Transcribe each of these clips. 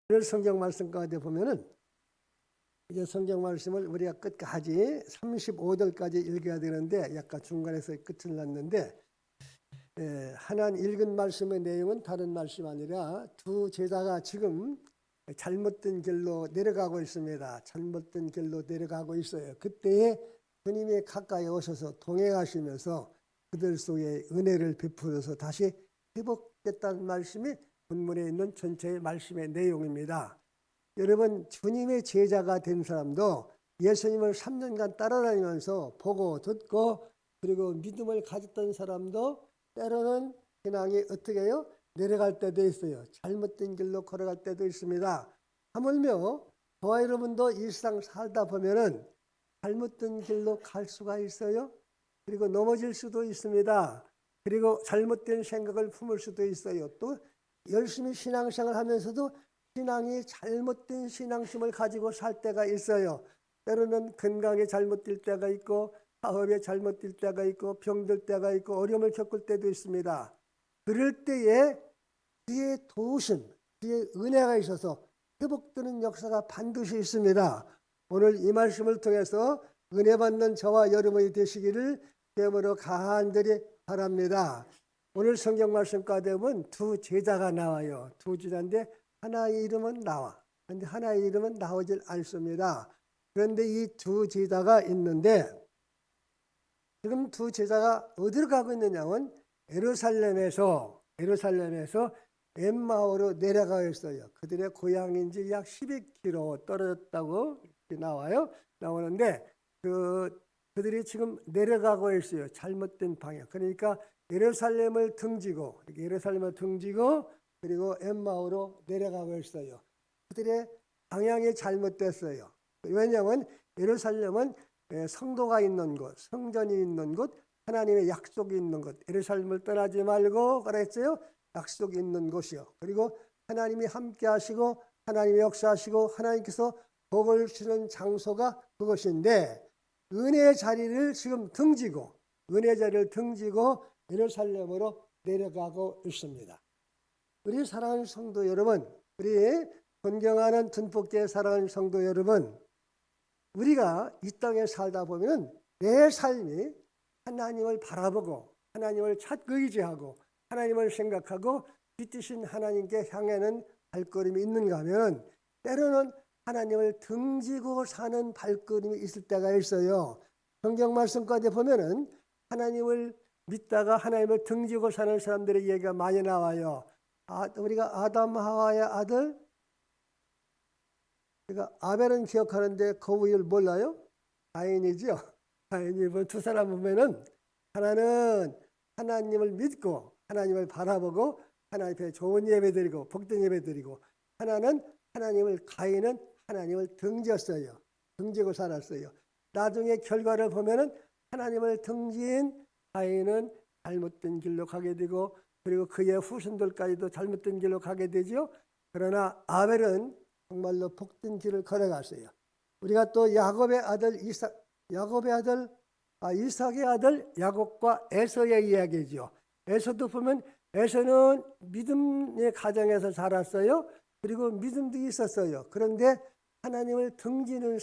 오늘 성경 말씀 가운데 보면은 이제 성경 말씀을 우리가 끝까지 35절까지 읽어야 되는데 약간 중간에서 끝을 났는데 하나님 읽은 말씀의 내용은 다른 말씀이 아니라 두 제자가 지금 잘못된 길로 내려가고 있습니다. 잘못된 길로 내려가고 있어요. 그때에 주님이 가까이 오셔서 동행하시면서 그들 속에 은혜를 베풀어서 다시 회복됐다는 말씀이 본문에 있는 전체의 말씀의 내용입니다. 여러분, 주님의 제자가 된 사람도 예수님을 3년간 따라다니면서 보고 듣고 그리고 믿음을 가졌던 사람도 때로는 신앙이 어떻게 해요? 내려갈 때도 있어요. 잘못된 길로 걸어갈 때도 있습니다. 하물며 저와 여러분도 일상 살다 보면은 잘못된 길로 갈 수가 있어요. 그리고 넘어질 수도 있습니다. 그리고 잘못된 생각을 품을 수도 있어요. 또 열심히 신앙생활 하면서도 신앙이 잘못된 신앙심을 가지고 살 때가 있어요. 때로는 건강에 잘못될 때가 있고 사업에 잘못될 때가 있고 병들 때가 있고 어려움을 겪을 때도 있습니다. 그럴 때에 주의 도우심, 주의 은혜가 있어서 회복되는 역사가 반드시 있습니다. 오늘 이 말씀을 통해서 은혜 받는 저와 여러분이 되시기를 주님으로 간절히 바랍니다. 오늘 성경 말씀 가운데 보면 두 제자가 나와요. 두 제자인데 하나의 이름은 나와. 그런데 하나의 이름은 나오질 않습니다. 그런데 이 두 제자가 있는데 지금 두 제자가 어디로 가고 있느냐면 예루살렘에서 엠마오로 내려가고 있어요. 그들의 고향인지 약 12km 떨어졌다고 나오는데 그들이 지금 내려가고 있어요. 잘못된 방향. 그러니까 예루살렘을 등지고 그리고 엠마오로 내려가고 있어요. 그들의 방향이 잘못됐어요. 왜냐하면 예루살렘은 성도가 있는 곳, 성전이 있는 곳, 하나님의 약속이 있는 곳. 예루살렘을 떠나지 말고 그랬어요. 약속이 있는 곳이요. 그리고 하나님이 함께 하시고 하나님이 역사하시고 하나님께서 복을 주는 장소가 그것인데 은혜의 자리를 지금 등지고 예루살렘으로 내려가고 있습니다. 우리 사랑하는 성도 여러분, 우리 존경하는 둔복교회 사랑하는 성도 여러분, 우리가 이 땅에 살다 보면 내 삶이 하나님을 바라보고 하나님을 찾고 의지하고 하나님을 생각하고 빛이신 하나님께 향하는 발걸음이 있는가 하면 때로는 하나님을 등지고 사는 발걸음이 있을 때가 있어요. 성경 말씀까지 보면은 하나님을 믿다가 하나님을 등지고 사는 사람들의 얘기가 많이 나와요. 우리가 아담 하와의 아들, 그러니까 아벨은 기억하는데 거위를 몰라요? 가인이죠. 가인이 두 사람 보면은 하나는 하나님을 믿고 하나님을 바라보고 하나님 앞에 좋은 예배드리고 복된 예배드리고 가인은 하나님을 등지고 살았어요. 나중에 결과를 보면은 하나님을 등진 가인은 잘못된 길로 가게 되고 그리고 그의 후손들까지도 잘못된 길로 가게 되죠. 그러나 아벨은 정말로 복된 길을 걸어갔어요. 우리가 또 야곱의 아들 이삭의 아들 야곱과 에서의 이야기죠. 에서도 보면 에서는 믿음의 가정에서 자랐어요. 그리고 믿음도 있었어요. 그런데 하나님을 등지는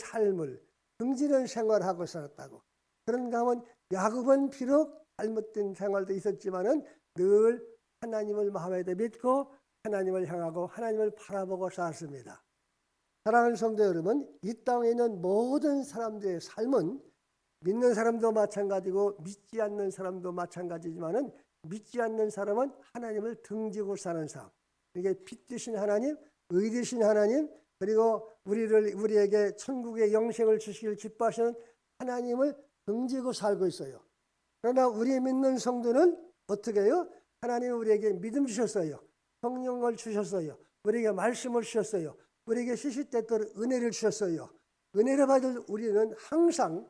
생활을 하고 살았다고. 그런가 하면 야곱은 비록 잘못된 생활도 있었지만은 늘 하나님을 마음에 믿고 하나님을 향하고 하나님을 바라보고 살았습니다. 사랑하는 성도 여러분, 이 땅에 있는 모든 사람들의 삶은 믿는 사람도 마찬가지고 믿지 않는 사람도 마찬가지지만은 믿지 않는 사람은 하나님을 등지고 사는 삶. 이게 빛 되신 하나님, 의 되신 하나님, 그리고 우리에게 천국의 영생을 주시길 기뻐하시는 하나님을 등지고 살고 있어요. 그러나 우리 믿는 성도는 어떻게 해요? 하나님은 우리에게 믿음 주셨어요. 성령을 주셨어요. 우리에게 말씀을 주셨어요. 우리에게 시시때때로 은혜를 주셨어요. 은혜를 받을 우리는 항상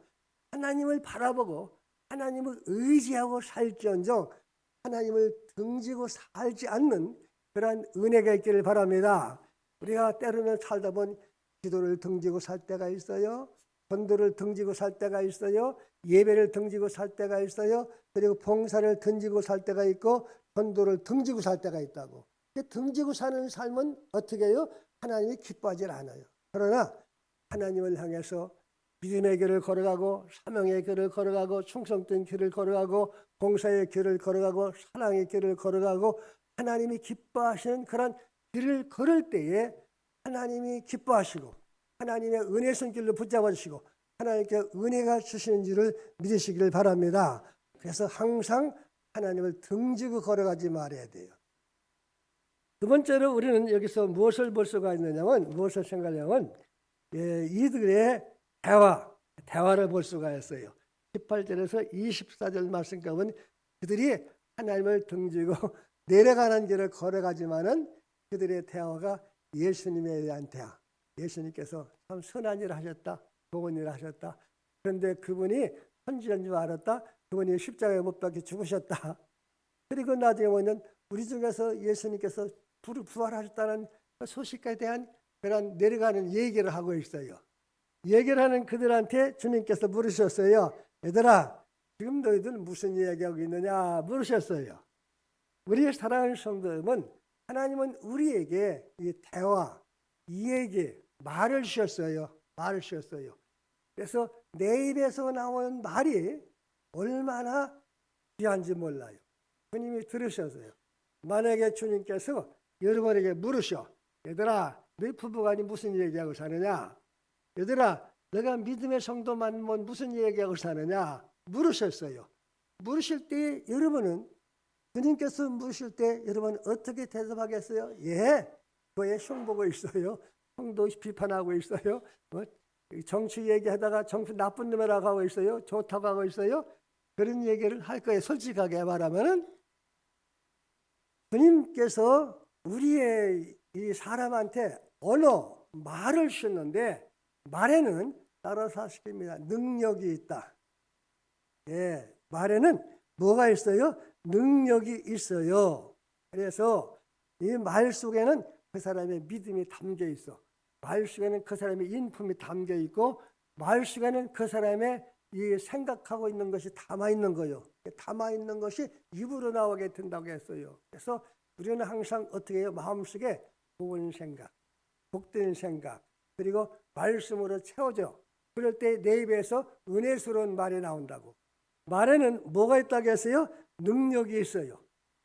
하나님을 바라보고 하나님을 의지하고 살지언정 하나님을 등지고 살지 않는 그러한 은혜가 있기를 바랍니다. 우리가 때로는 살다 보면 기도를 등지고 살 때가 있어요. 전도를 등지고 살 때가 있어요. 예배를 등지고 살 때가 있어요. 그리고 봉사를 등지고 살 때가 있고 전도를 등지고 살 때가 있다고. 등지고 사는 삶은 어떻게 해요? 하나님이 기뻐하지 않아요. 그러나 하나님을 향해서 믿음의 길을 걸어가고 사명의 길을 걸어가고 충성된 길을 걸어가고 봉사의 길을 걸어가고 사랑의 길을 걸어가고 하나님이 기뻐하시는 그런 길을 걸을 때에 하나님이 기뻐하시고 하나님의 은혜 손길로 붙잡아 주시고 하나님께 은혜가 주시는 줄을 믿으시기를 바랍니다. 그래서 항상 하나님을 등지고 걸어가지 말아야 돼요. 두 번째로 우리는 여기서 무엇을 볼 수가 있느냐면 무엇을 생각하냐면 이들의 대화를 볼 수가 있어요. 18절에서 24절 말씀 가면 그들이 하나님을 등지고 내려가는 길을 걸어가지만은 그들의 대화가 예수님에 대한 대화. 예수님께서 참 선한 일을 하셨다. 좋은 일을 하셨다. 그런데 그분이 선지자인 줄 알았다. 그분이 십자가에 못 박혀 죽으셨다. 그리고 나중에 보면 우리 중에서 예수님께서 부활하셨다는 소식에 대한 그런 내려가는 얘기를 하고 있어요. 얘기를 하는 그들한테 주님께서 물으셨어요. 얘들아, 지금 너희들 무슨 이야기하고 있느냐 물으셨어요. 우리의 사랑하는 성도 여러분, 하나님은 우리에게 이 대화, 이 얘기, 말을 주셨어요. 말을 주셨어요. 그래서 내 입에서 나오는 말이 얼마나 귀한지 몰라요. 주님이 들으셨어요. 만약에 주님께서 여러분에게 물으셔. 얘들아, 너희 부부간이 무슨 얘기하고 사느냐? 얘들아, 내가 믿음의 성도만 무슨 얘기하고 사느냐? 물으셨어요. 물으실 때 여러분은 주님께서 물으실 때 여러분 어떻게 대답하겠어요? 예, 그의 흉보고 있어요. 형도 비판하고 있어요. 정치 얘기하다가 정치 나쁜 놈이라고 하고 있어요. 좋다고 하고 있어요. 그런 얘기를 할 거예요. 솔직하게 말하면은 주님께서 우리의 이 사람한테 언어, 말을 주셨는데 말에는 따라서 시킵니다. 능력이 있다. 예, 말에는 뭐가 있어요? 능력이 있어요. 그래서 이 말 속에는 그 사람의 믿음이 담겨 있어. 말 속에는 그 사람의 인품이 담겨 있고 말 속에는 그 사람의 이 생각하고 있는 것이 담아 있는 거예요. 담아 있는 것이 입으로 나오게 된다고 했어요. 그래서 우리는 항상 어떻게 해요? 마음속에 좋은 생각, 복된 생각, 그리고 말씀으로 채워져. 그럴 때 내 입에서 은혜스러운 말이 나온다고. 말에는 뭐가 있다고 했어요? 능력이 있어요.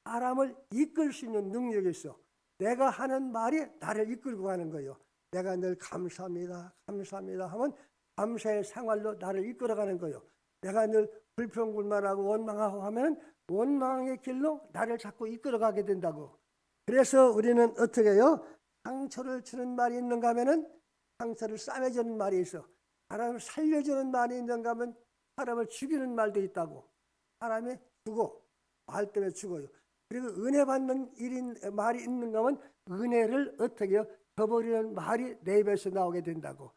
사람을 이끌 수 있는 능력이 있어. 내가 하는 말이 나를 이끌고 가는 거예요. 내가 늘 감사합니다, 감사합니다 하면 감사의 생활로 나를 이끌어가는 거예요. 내가 늘 불평불만하고 원망하고 하면 원망의 길로 나를 자꾸 이끌어가게 된다고. 그래서 우리는 어떻게 해요? 상처를 주는 말이 있는가 하면은 상처를 싸매주는 말이 있어. 사람을 살려주는 말이 있는가 하면 사람을 죽이는 말도 있다고. 사람이 죽어. 말 때문에 죽어요. 그리고 은혜 받는 말이 있는가 하면 은혜를 어떻게 해요? 저버리는 말이 내 입에서 나오게 된다고.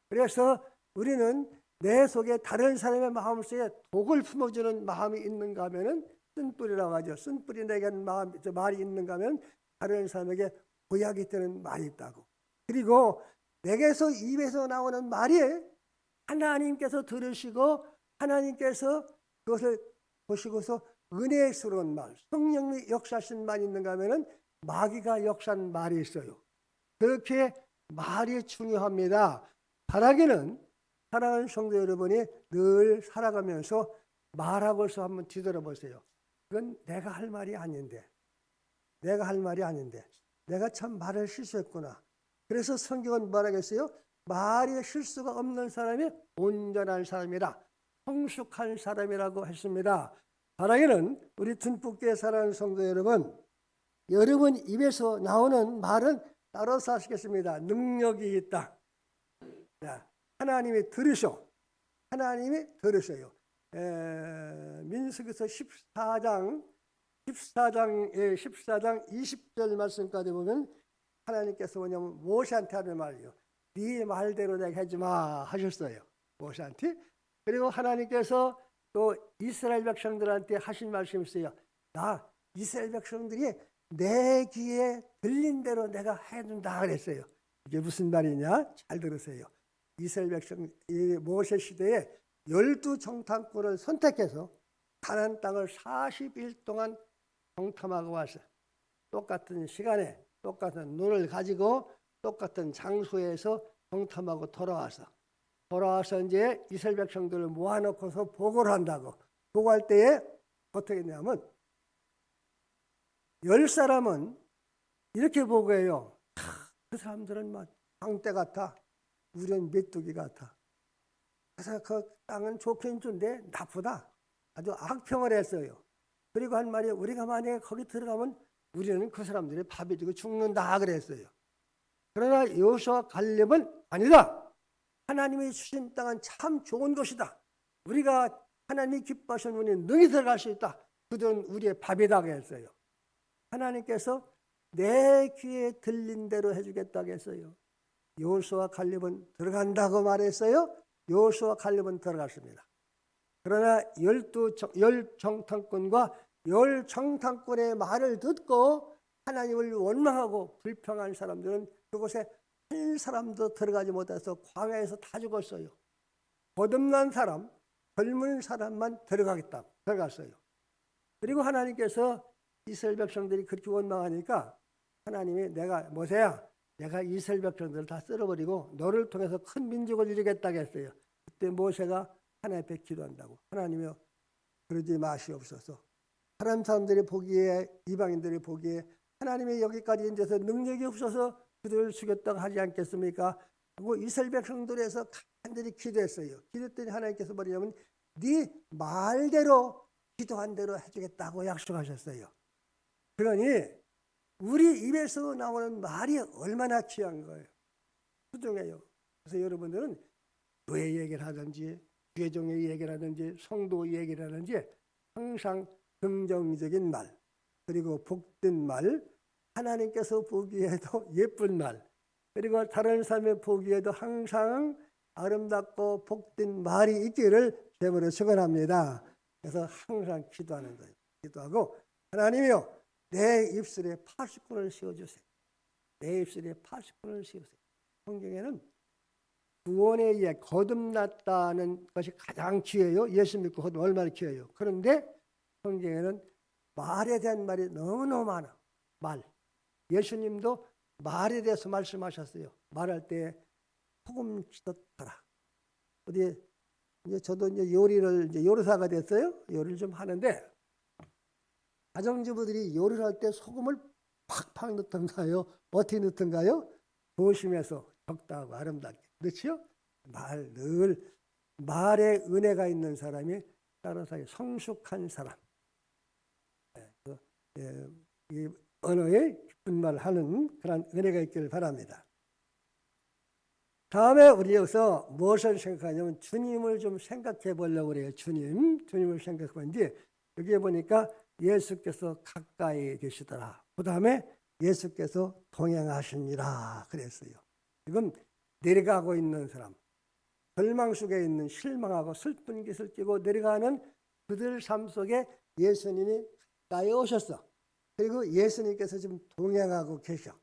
그래서 우리는 내 속에 다른 사람의 마음속에 독을 품어주는 마음이 있는가 하면은 쓴뿌리라고 하죠. 쓴뿌리 내게 하는 말이 있는가 하면 다른 사람에게 보약이 되는 말이 있다고. 그리고 내게서 입에서 나오는 말이 하나님께서 들으시고 하나님께서 그것을 보시고서 은혜스러운 말, 성령이 역사하신 말이 있는가 하면은 마귀가 역사하는 말이 있어요. 그렇게 말이 중요합니다. 바라기는 사랑하는 성도 여러분이 늘 살아가면서 말하고서 한번 뒤돌아보세요. 그건 내가 할 말이 아닌데, 내가 할 말이 아닌데, 내가 참 말을 실수했구나. 그래서 성경은 말하겠어요? 말에 실수가 없는 사람이 온전한 사람이라, 성숙한 사람이라고 했습니다. 바라기는 우리 둔북교회 사랑하는 성도 여러분, 여러분 입에서 나오는 말은 따라서 하시겠습니다. 능력이 있다. 하나님이 들으셔. 하나님이 들으셔요. 민수기서 14장 20절 말씀까지 보면 하나님께서 뭐냐면 모세한테 하는 말이요. 네 말대로 내가 하지 마 하셨어요. 모세한테. 그리고 하나님께서 또 이스라엘 백성들한테 하신 말씀이 있어요. 나 이스라엘 백성들이 내 귀에 들린 대로 내가 해준다 그랬어요. 이게 무슨 말이냐? 잘 들으세요. 이스라엘 백성 모세 시대에 12정탐꾼을 선택해서 가나안 땅을 40일 동안 정탐하고 왔어요. 똑같은 시간에 똑같은 눈을 가지고 똑같은 장소에서 정탐하고 돌아와서 이제 이스라엘 백성들을 모아놓고서 보고를 한다고. 보고할 때에 어떻게 했냐면 10사람은 이렇게 보고해요. 그 사람들은 막 방떼 같아. 우리는 메뚜기 같아. 그래서 그 땅은 좋긴 좋은데 나쁘다. 아주 악평을 했어요. 그리고 한 말이 우리가 만약에 거기 들어가면 우리는 그 사람들의 밥이 되고 죽는다 그랬어요. 그러나 여호수아 갈렙은 아니다. 하나님이 주신 땅은 참 좋은 것이다. 우리가 하나님이 기뻐하시는 분이 능히 들어갈 수 있다. 그들은 우리의 밥이다 했어요. 하나님께서 내 귀에 들린 대로 해주겠다고 했어요. 여호수아 갈렙은 들어간다고 말했어요. 여호수아 갈렙은 들어갔습니다. 그러나 열 정탐꾼과 열 정탐꾼의 말을 듣고 하나님을 원망하고 불평한 사람들은 그곳에 한 사람도 들어가지 못해서 광야에서 다 죽었어요. 거듭난 사람, 젊은 사람만 들어갔어요. 그리고 하나님께서 이스라엘 백성들이 그렇게 원망하니까 하나님이 모세야, 내가 이스라엘 백성들을 다 쓸어버리고 너를 통해서 큰 민족을 이루겠다고 했어요. 그때 모세가 하나님 앞에 기도한다고. 하나님이여, 그러지 마시옵소서. 다른 사람들이 보기에, 이방인들이 보기에 하나님이 여기까지 인제서 능력이 없어서 그들을 죽였다고 하지 않겠습니까? 그리고 이스라엘 백성들에서 간절히 기도했어요. 기도했더니 하나님께서 뭐냐면 네 말대로 기도한 대로 해주겠다고 약속하셨어요. 그러니 우리 입에서 나오는 말이 얼마나 귀한 거예요. 소중해요. 그래서 여러분들은 교회 얘기를 하든지 교회종의 얘기를 하든지 성도 얘기를 하든지 항상 긍정적인 말, 그리고 복된 말, 하나님께서 보기에도 예쁜 말, 그리고 다른 사람이 보기에도 항상 아름답고 복된 말이 있기를 제물로 축원합니다. 그래서 항상 기도하는 거예요. 기도하고 하나님이여, 내 입술에 파수꾼을 씌워주세요. 내 입술에 파수꾼을 씌우세요. 성경에는 구원에 의해 거듭났다는 것이 가장 귀해요. 예수 믿고 거듭 얼마나 귀해요. 그런데 성경에는 말에 대한 말이 너무너무 많아. 말. 예수님도 말에 대해서 말씀하셨어요. 말할 때 소금 치듯하라. 이제 저도 이제 요리사가 됐어요. 요리를 좀 하는데 가정주부들이 요리를 할 때 소금을 팍팍 넣던가요? 어떻게 넣던가요? 조심해서 적당하고 아름답게. 그렇죠? 늘 말에 은혜가 있는 사람이 다른 사람이 성숙한 사람. 이 언어에 기쁜 말을 하는 그런 은혜가 있기를 바랍니다. 다음에 우리 여기서 무엇을 생각하냐면 주님을 좀 생각해 보려고 그래요. 주님을 생각해 보는데 여기에 보니까 예수께서 가까이 계시더라. 그 다음에 예수께서 동행하시니라 그랬어요. 지금 내려가고 있는 사람, 절망 속에 있는 실망하고 슬픈 깃을 띠고 내려가는 그들 삶 속에 예수님이 가까이 오셨어. 그리고 예수님께서 지금 동행하고 계셔.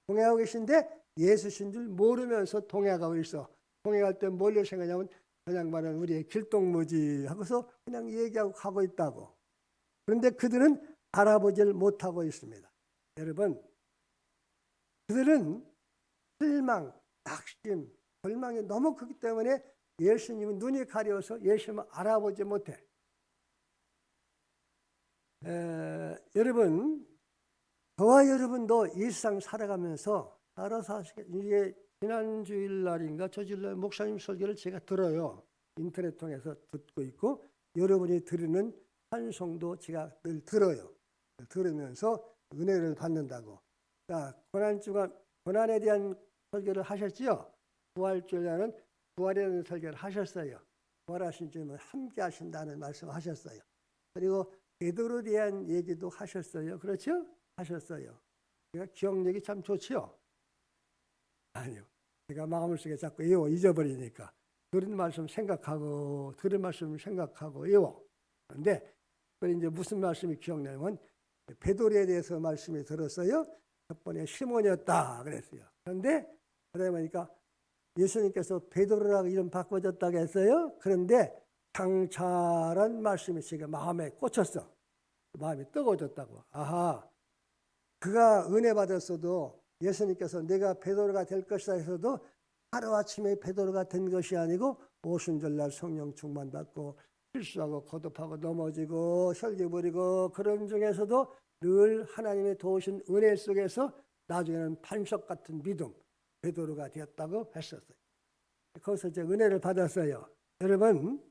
동행하고 계신데 예수신 줄 모르면서 동행하고 있어. 동행할 때 뭘로 생각하냐면 그냥 말하는 우리의 길동무지 하고서 그냥 얘기하고 가고 있다고. 그런데 그들은 알아보질 못하고 있습니다. 여러분, 그들은 실망, 낙심, 절망이 너무 크기 때문에 예수님은 눈이 가려워서 예수님을 알아보지 못해. 여러분, 저와 여러분도 일상 살아가면서 이게 지난 주일날인가 저 주일날 목사님 설교를 제가 들어요. 인터넷 통해서 듣고 있고 여러분이 들으는 찬송도 제가 늘 들어요. 들으면서 은혜를 받는다고. 자, 고난에 대한 설교를 하셨지요? 부활주일날은 부활에 대한 설교를 하셨어요. 부활하신 주님은 함께 하신다는 말씀을 하셨어요. 그리고 베드로에 대한 얘기도 하셨어요. 그렇죠? 하셨어요. 제가 기억력이 참 좋지요? 아니요. 제가 마음속에 자꾸 잊어버리니까 들은 말씀 생각하고 외워. 그런데 이제 무슨 말씀이 기억나면 베드로에 대해서 말씀이 들었어요. 첫 번에 시몬이었다 그랬어요. 그런데 그러다 보니까 예수님께서 베드로라고 이름 바꿔줬다고 했어요. 그런데 장찰한 말씀이 제가 마음에 꽂혔어. 마음이 뜨거워졌다고. 아하, 그가 은혜 받았어도 예수님께서 내가 베드로가 될 것이다 해서도 하루아침에 베드로가 된 것이 아니고 오순절날 성령 충만받고 실수하고 거듭하고 넘어지고 혈기 부리고 그런 중에서도 늘 하나님의 도우신 은혜 속에서 나중에는 반석 같은 믿음 베드로가 되었다고 했었어요. 거기서 이제 은혜를 받았어요. 여러분,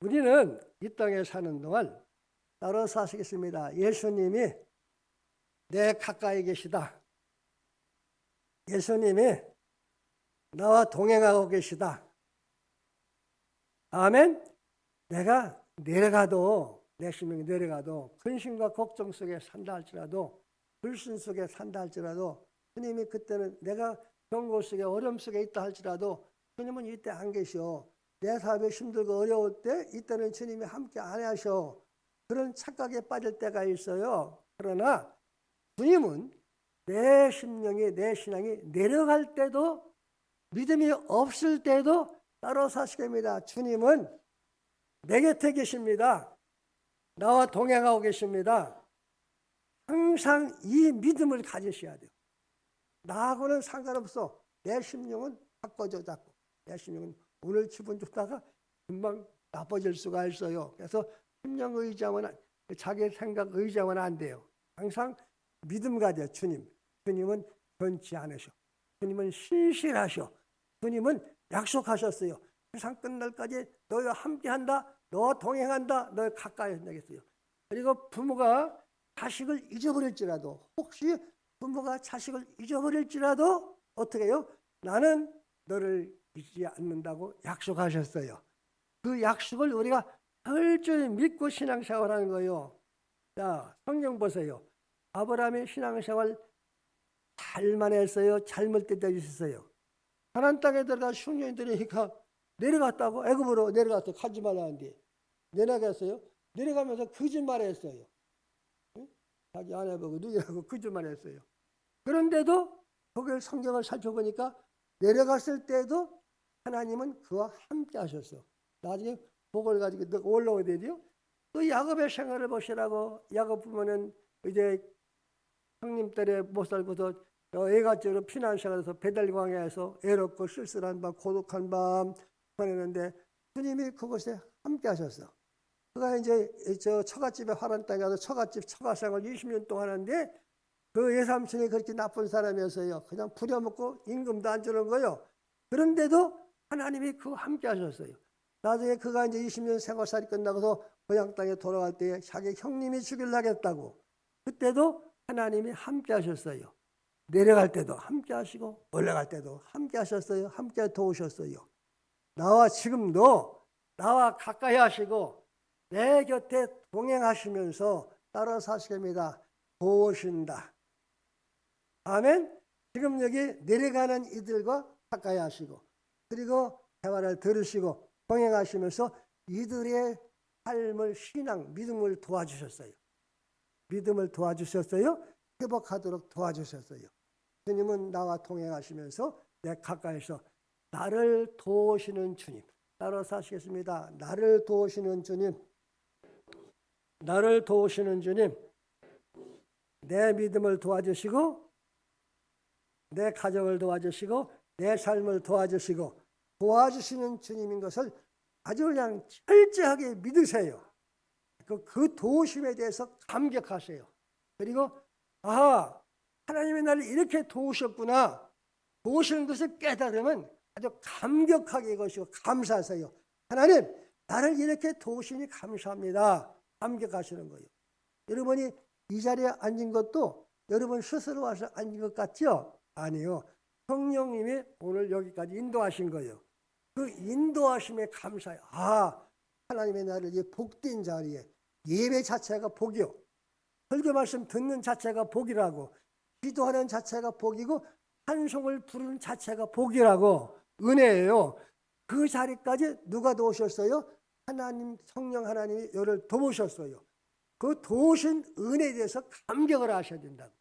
우리는 이 땅에 사는 동안 따로 사시겠습니다. 예수님이 내 가까이 계시다. 예수님이 나와 동행하고 계시다. 아멘. 내가 내려가도 내 심령이 내려가도 근심과 걱정 속에 산다 할지라도 불신 속에 산다 할지라도 주님이 그때는 내가 경고 속에 어려움 속에 있다 할지라도 주님은 이때 안 계셔. 내 삶이 힘들고 어려울 때 이때는 주님이 함께 안 하셔. 그런 착각에 빠질 때가 있어요. 그러나 주님은 내 심령이 내 신앙이 내려갈 때도 믿음이 없을 때도 따로 사시게 합니다. 주님은 내 곁에 계십니다. 나와 동행하고 계십니다. 항상 이 믿음을 가지셔야 돼요. 나하고는 상관없어. 내 심령은 바꿔줘 자꾸. 내 심령은 오늘 기분 좋다가 금방 나빠질 수가 있어요. 그래서 심령 의지하면 자기 생각 의지하면 안 돼요. 항상 믿음 가져. 주님은 변치 않으셔. 주님은 신실하셔. 주님은 약속하셨어요. 세상 끝날까지 너희와 함께한다. 너와 동행한다. 너희 가까이 한다겠어요. 그리고 부모가 자식을 잊어버릴지라도 혹시 부모가 자식을 잊어버릴지라도 어떻게 해요? 나는 너를 잊지 않는다고 약속하셨어요. 그 약속을 우리가 철저히 믿고 신앙생활 하는 거예요. 자, 성경 보세요. 아브라함의 신앙생활 잘만 했어요? 잘못 때려주셨어요? 가나안 땅에 들어가 흉년이 들으니까 내려갔다고 애굽으로 내려갔어요. 가지 말라는데 내려갔어요. 내려가면서 거짓말했어요. 자기 아내보고 누구라고 거짓말했어요. 그런데도 거기 성경을 살펴보니까 내려갔을 때도 하나님은 그와 함께 하셨어. 나중에 복을 가지고 올라오게 되죠. 또 야곱의 생활을 보시라고. 야곱 부모는 이제 형님 댁에 못 살고서 애가적으로 피난생활에서 베델광야에서 애롭고 쓸쓸한 밤 고독한 밤 보내는데 주님이 그곳에 함께 하셨어. 그가 이제 저 처갓집에 화란 땅에 가서 처갓생활 20년 동안 하는데 그 외삼촌이 그렇게 나쁜 사람이었어요. 그냥 부려먹고 임금도 안 주는 거예요. 그런데도 하나님이 그와 함께 하셨어요. 나중에 그가 이제 20년 생활살이 끝나고서 고향 땅에 돌아갈 때 자기 형님이 죽이려고 하겠다고. 그때도 하나님이 함께 하셨어요. 내려갈 때도 함께 하시고 올라갈 때도 함께 하셨어요. 함께 도우셨어요. 나와 지금도 나와 가까이 하시고 내 곁에 동행하시면서 따라 사시겠습니다. 도우신다. 아멘. 지금 여기 내려가는 이들과 가까이 하시고 그리고 대화를 들으시고 동행하시면서 이들의 삶을 신앙, 믿음을 도와주셨어요. 믿음을 도와주셨어요. 회복하도록 도와주셨어요. 주님은 나와 동행하시면서 내 가까이서 나를 도우시는 주님. 따라 사시겠습니다. 나를 도우시는 주님. 나를 도우시는 주님. 내 믿음을 도와주시고 내 가정을 도와주시고 내 삶을 도와주시고 도와주시는 주님인 것을 아주 그냥 철저하게 믿으세요. 그 도우심에 대해서 감격하세요. 그리고 하나님이 나를 이렇게 도우셨구나. 도우시는 것을 깨달으면 아주 감격하게 이것이고 감사하세요. 하나님 나를 이렇게 도우시니 감사합니다. 감격하시는 거예요. 여러분이 이 자리에 앉은 것도 여러분 스스로 와서 앉은 것 같죠? 아니요. 성령님이 오늘 여기까지 인도하신 거예요. 그 인도하심에 감사해요. 하나님의 나를 이 복된 자리에 예배 자체가 복이요. 설교 말씀 듣는 자체가 복이라고. 기도하는 자체가 복이고 찬송을 부르는 자체가 복이라고. 은혜예요. 그 자리까지 누가 도우셨어요? 하나님, 성령 하나님이 너를 도우셨어요. 그 도우신 은혜에 대해서 감격을 하셔야 된다고.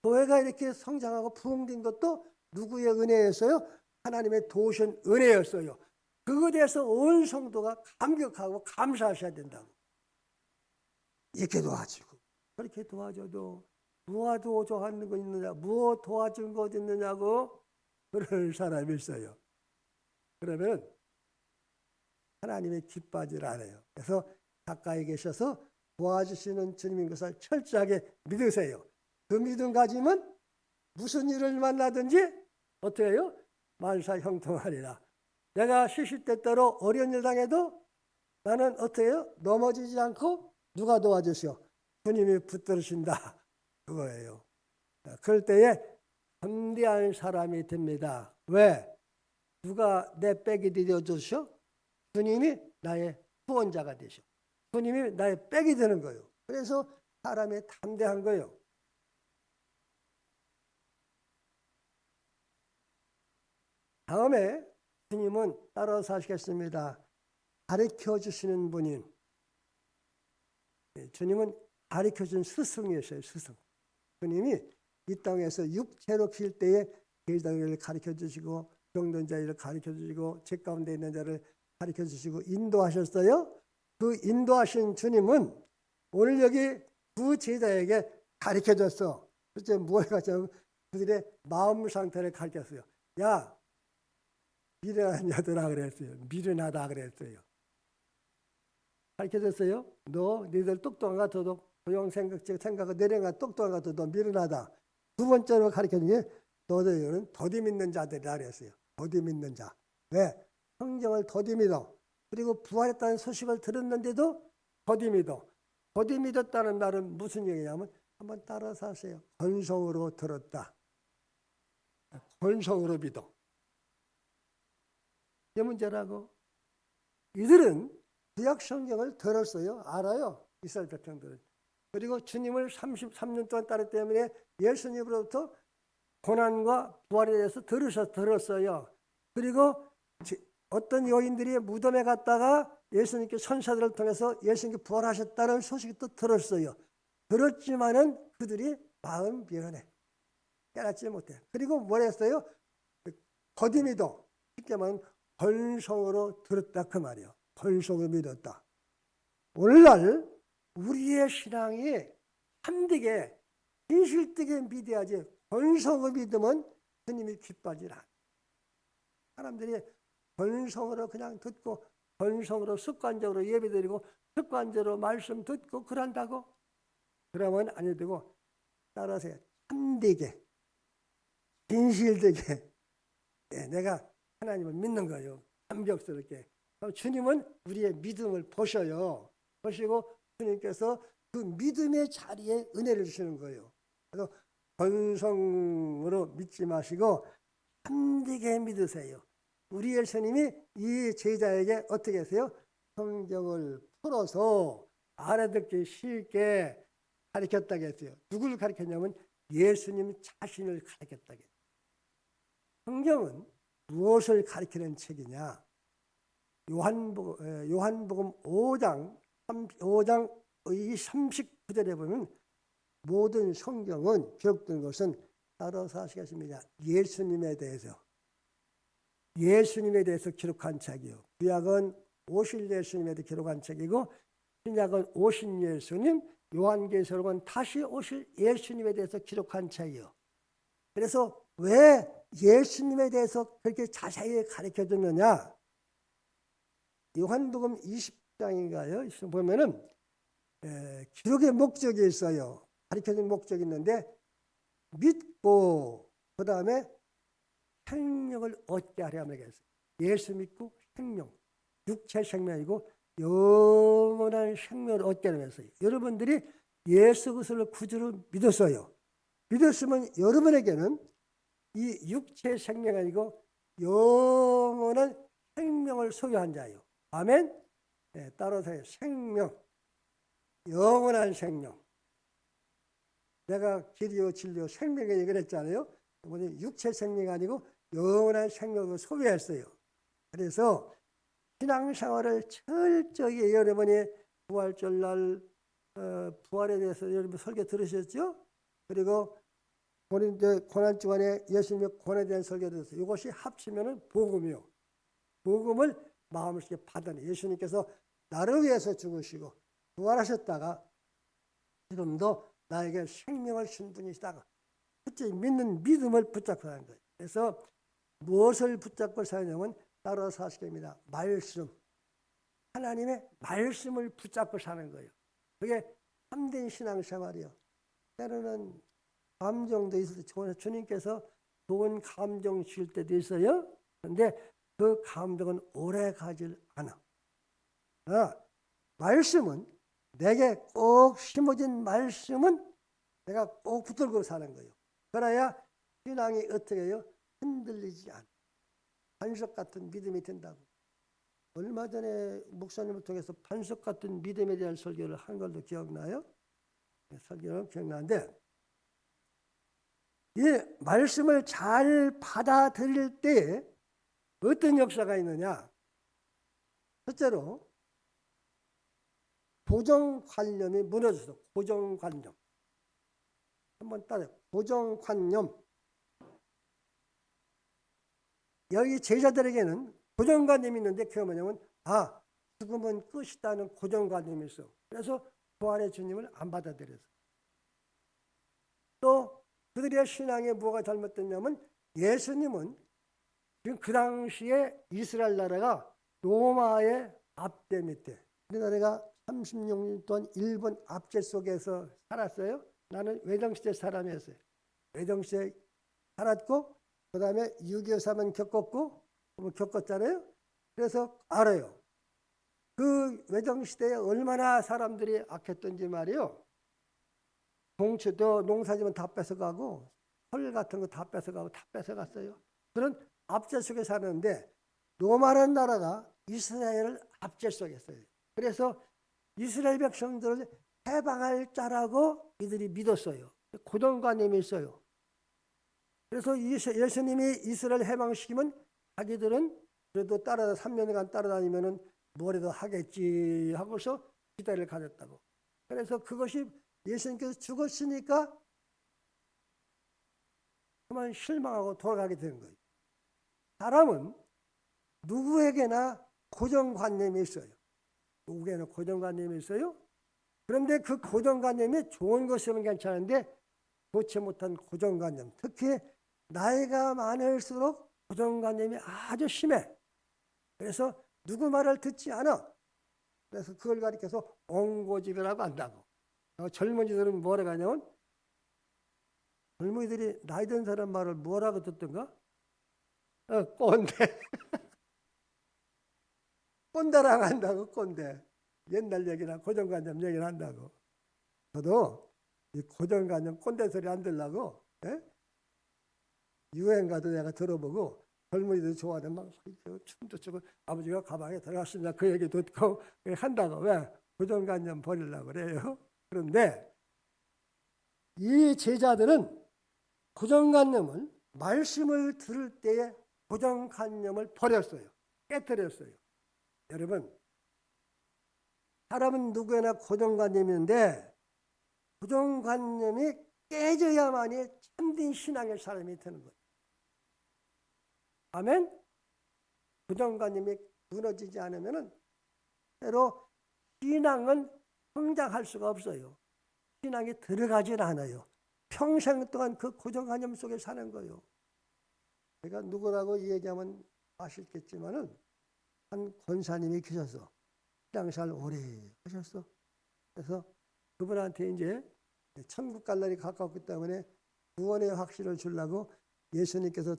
교회가 이렇게 성장하고 부흥된 것도 누구의 은혜였어요? 하나님의 도우신 은혜였어요. 그거에 대해서 온 성도가 감격하고 감사하셔야 된다고. 이렇게 도와주고 저렇게 도와줘도 무엇 도와주는 거 있느냐, 무엇 도와준 것 있느냐고 그럴 사람이 있어요. 그러면 하나님의 기뻐하지 않아요. 그래서 가까이 계셔서 도와주시는 주님인 것을 철저하게 믿으세요. 그 믿음 가지면 무슨 일을 만나든지 어떻게 해요? 만사 형통하리라. 내가 시시때때로 어려운 일 당해도 나는 어떻게 해요? 넘어지지 않고 누가 도와주시오? 주님이 붙들으신다. 그거예요. 그럴 때에 담대한 사람이 됩니다. 왜? 누가 내 백이 되어주시오? 주님이 나의 후원자가 되시오. 주님이 나의 백이 되는 거예요. 그래서 사람이 담대한 거예요. 다음에 주님은 따라서 하시겠습니다. 가르쳐 주시는 분인, 주님은 가르쳐 준 스승이었어요. 스승. 주님이 이 땅에서 육체로 필 때에 제자들을 가르쳐 주시고 병든 자를 가르쳐 주시고 죄 가운데 있는 자를 가르쳐 주시고 인도하셨어요. 그 인도하신 주님은 오늘 여기 두 제자에게 가르쳐 줬어. 그래서 뭘 가르쳐? 그들의 마음 상태를 가르쳤어요. 야, 미련한 자들아 그랬어요. 미련하다 그랬어요. 가르쳐 줬어요. 너 니들 똑똑한 것 같아도 고용 생각을 내려가 똑똑한 것 같아도 미련하다. 두 번째로 가르쳐 준 게 너희들은 더디 믿는 자들이라 그랬어요. 더디 믿는 자. 왜? 성경을 더디 믿어. 그리고 부활했다는 소식을 들었는데도 더디 믿어. 더디 믿었다는 말은 무슨 얘기냐면 한번 따라서 하세요. 권성으로 들었다. 권성으로 믿어. 이게 문제라고. 이들은 구약 성경을 들었어요. 알아요. 이스라엘 백성들은. 그리고 주님을 33년 동안 따르기 때문에 예수님으로부터 고난과 부활에 대해서 들었어요. 그리고 어떤 여인들이 무덤에 갔다가 예수님께 천사들을 통해서 예수님께 부활하셨다는 소식이 또 들었어요. 들었지만은 그들이 마음 미련해. 깨닫지 못해. 그리고 뭘 했어요? 더디 믿어. 쉽게 말하면 권성으로 들었다 그 말이에요. 권성으로 믿었다. 오늘날 우리의 신앙이 참되게 진실되게 믿어야지 권성으로 믿으면 주님이 기뻐하지 않아. 사람들이 권성으로 그냥 듣고 권성으로 습관적으로 예배드리고 습관적으로 말씀 듣고 그런다고? 그러면 아니 되고 따라서 참되게 진실되게 내가 하나님을 믿는 거예요. 감격스럽게. 주님은 우리의 믿음을 보셔요. 보시고 주님께서 그 믿음의 자리에 은혜를 주시는 거예요. 그래서 권성으로 믿지 마시고 참되게 믿으세요. 우리 예수님이 이 제자에게 어떻게 하세요? 성경을 풀어서 알아듣기 쉽게 가르쳤다고 했어요. 누구를 가르쳤냐면 예수님 자신을 가르쳤다고 했어요. 성경은 무엇을 가르치는 책이냐? 요한복음 5장 39절에 보면 모든 성경은 기록된 것은 따라서 하시겠습니다. 예수님에 대해서 기록한 책이요. 구약은 오실 예수님에 대해 기록한 책이고 신약은 오신 예수님, 요한계시록은 다시 오실 예수님에 대해서 기록한 책이요. 그래서 왜 예수님에 대해서 그렇게 자세히 가르쳐 줬느냐? 요한복음 20장인가요? 보면은 기록의 목적이 있어요. 가르쳐준 목적이 있는데 믿고 그 다음에 생명을 얻게 하려 함을 했어요. 예수 믿고 생명, 육체 생명이고 영원한 생명을 얻게 하면서요. 여러분들이 예수 그리스도를 구주로 믿었어요. 믿었으면 여러분에게는 이 육체 생명이 아니고 영원한 생명을 소유한 자예요. 아멘? 네, 따라서 생명, 영원한 생명. 내가 길이요 진리요 생명이니 그랬잖아요. 이번에 육체 생명이 아니고 영원한 생명을 소유했어요. 그래서 신앙생활을 철저히 여러분이 부활절날 부활에 대해서 여러분 설교 들으셨죠? 그리고 고난주간에 예수님의 고난에 대한 설교 들었어요. 이것이 합치면 복음이요. 복음을 마음속에 받아내. 예수님께서 나를 위해서 죽으시고 부활하셨다가 지금도 나에게 생명을 신 분이시다. 첫째, 믿는 믿음을 붙잡고 사는 거예요. 그래서 무엇을 붙잡고 사냐면 따로 사시입니다. 말씀. 하나님의 말씀을 붙잡고 사는 거예요. 그게 참된 신앙생활이요. 때로는 감정도 있을 때 주님께서 좋은 감정 주실 때도 있어요. 그런데 그 감정은 오래 가질 않아. 말씀은 내게 꼭 심어진 말씀은 내가 꼭 붙들고 사는 거예요. 그래야 신앙이 어떻게 해요? 흔들리지 않아. 반석 같은 믿음이 된다고. 얼마 전에 목사님을 통해서 반석 같은 믿음에 대한 설교를 한 걸도 기억나요? 설교는 기억나는데 이 말씀을 잘 받아들일 때 어떤 역사가 있느냐? 첫째로 고정관념이 무너져서 고정관념. 한번 따라요. 고정관념. 여기 제자들에게는 고정관념이 있는데 그게 뭐냐면 죽음은 끝이다는 고정관념이 있어. 그래서 부활의 주님을 안 받아들여서. 또 그들의 신앙에 뭐가 잘못됐냐면 예수님은 지금 그 당시에 이스라엘 나라가 로마의 압제 밑에 우리나라가 36년 동안 일본 압제 속에서 살았어요. 나는 외정시대 사람이었어요. 외정시대 살았고 그 다음에 6.25 사만 겪었잖아요. 그래서 알아요. 그 외정시대에 얼마나 사람들이 악했던지 말이요. 동치도 농사지면 다 뺏어가고 헐 같은 거 다 뺏어가고 다 뺏어갔어요. 그런 압제 속에 사는데 로마라는 나라가 이스라엘을 압제 속에 있어요. 그래서 이스라엘 백성들을 해방할 자라고 이들이 믿었어요. 고정관념이 있어요. 그래서 예수님이 이스라엘 해방시키면 자기들은 그래도 3년간 따라다니면은 뭐라도 하겠지 하고서 기대를 가졌다고. 그래서 그것이 예수님께서 죽었으니까 그만 실망하고 돌아가게 되는 거예요. 사람은 누구에게나 고정관념이 있어요. 누구에게나 고정관념이 있어요. 그런데 그 고정관념이 좋은 것이면 괜찮은데 좋지 못한 고정관념, 특히 나이가 많을수록 고정관념이 아주 심해. 그래서 누구 말을 듣지 않아. 그래서 그걸 가리켜서 옹고집이라고 한다고. 젊은이들은 뭐라고 하냐면 젊은이들이 나이 든 사람 말을 뭐라고 듣던가? 꼰대. 꼰대라고 한다고. 꼰대. 옛날 얘기나 고정관념 얘기를 한다고. 저도 이 고정관념 꼰대 소리 안 들라고 유행가도 내가 들어보고 젊은이들 좋아하는 막 춤도 추고 아버지가 가방에 들어갔습니다. 그 얘기 듣고 한다고. 왜? 고정관념 버리려고 그래요. 그런데 이 제자들은 고정관념을 말씀을 들을 때에 고정관념을 버렸어요. 깨뜨렸어요. 여러분, 사람은 누구나 고정관념이 있는데 고정관념이 깨져야만이 참된 신앙의 사람이 되는 거예요. 아멘? 고정관념이 무너지지 않으면 때로 신앙은 성장할 수가 없어요. 신앙이 들어가질 않아요. 평생 동안 그 고정관념 속에 사는 거예요. 제가 누구라고 얘기하면 아시겠지만은 한 권사님이 계셔서 신앙생활 오래 하셨어. 그래서 그분한테 이제 천국 갈 날이 가까웠기 때문에 구원의 확신을 주려고 예수님께서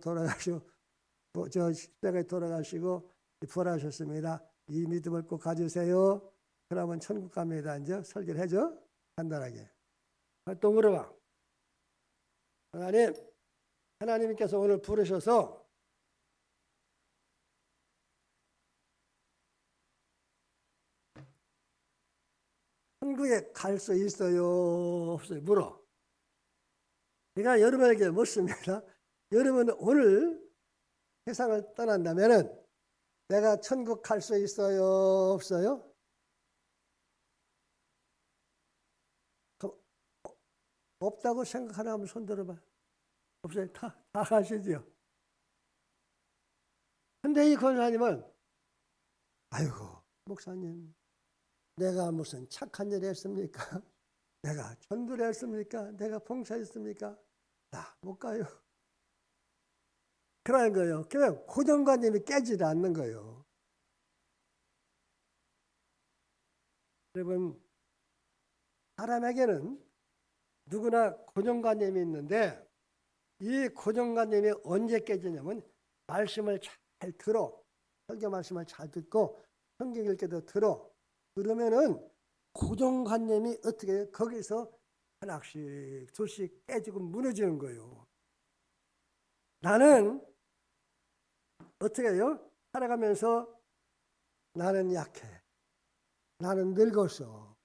저 십자가에 돌아가시고 부활하셨습니다. 이 믿음을 꼭 가지세요. 그러면 천국 갑니다. 이제 설교를 해줘. 간단하게. 또 물어봐. 하나님께서 오늘 부르셔서 천국에 갈 수 있어요? 없어요? 물어. 제가 여러분에게 묻습니다. 여러분 오늘 세상을 떠난다면은 내가 천국 갈 수 있어요? 없어요? 없다고 생각하나 한번 손 들어봐. 없어요? 다 가시죠. 근데 이 권사님은 아이고 목사님 내가 무슨 착한 일 했습니까? 내가 전도를 했습니까? 내가 봉사했습니까? 못 가요. 그러는 거예요. 그냥 고정관념이 깨지지 않는 거예요. 여러분, 사람에게는 누구나 고정관념이 있는데 이 고정관념이 언제 깨지냐면 말씀을 잘 들어. 설교 말씀을 잘 듣고 성경 읽을 때도 들어. 그러면은 고정관념이 어떻게 거기서 하나씩 둘씩 깨지고 무너지는 거예요. 나는 어떻게 해요? 살아가면서 나는 약해. 나는 늙었어.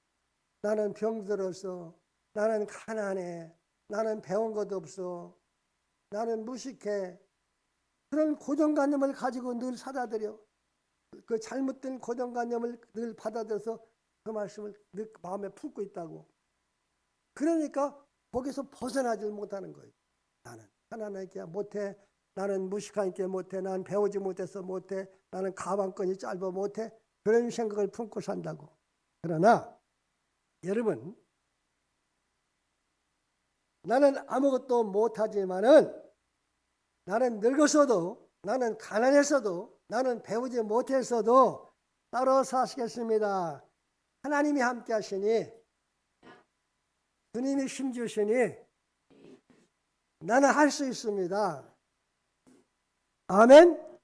나는 병들었어. 나는 가난해. 나는 배운 것도 없어. 나는 무식해. 그런 고정관념을 가지고 늘 살아들여. 그 잘못된 고정관념을 늘 받아들여서 그 말씀을 늘 마음에 품고 있다고. 그러니까 거기서 벗어나지 못하는 거예요. 나는 가난하니까 못해. 나는 무식하니까 못해. 나는 배우지 못해서 못해. 나는 가방끈이 짧아 못해. 그런 생각을 품고 산다고. 그러나 여러분, 나는 아무것도 못하지만은 나는 늙었어도 나는 가난했어도 나는 배우지 못했어도 따로 사시겠습니다. 하나님이 함께 하시니 주님이 힘 주시니 나는 할 수 있습니다. 아멘.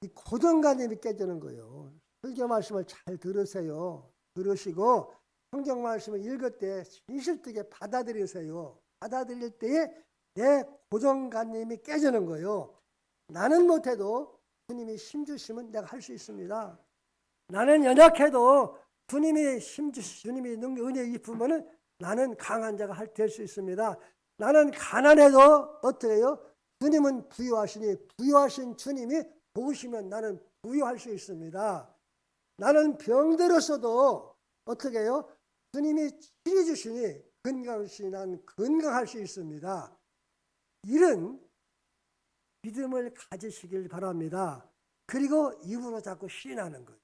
이 고정관념이 깨지는 거예요. 설교 말씀을 잘 들으세요. 들으시고 성경 말씀을 읽을 때 진실되게 받아들이세요. 받아들일 때에 내 고정관념이 깨지는 거예요. 나는 못해도 주님이 힘 주시면 내가 할 수 있습니다. 나는 연약해도 주님이 힘 주시, 주님이 은혜 입으면은 나는 강한 자가 될 수 있습니다. 나는 가난해도 어떻게 해요? 주님은 부유하시니 부유하신 주님이 도우시면 나는 부유할 수 있습니다. 나는 병들었어도 어떻게 해요? 주님이 치료 주시니 건강하시니 나는 건강할 수 있습니다. 이런 믿음을 가지시길 바랍니다. 그리고 입으로 자꾸 시인하는 거예요.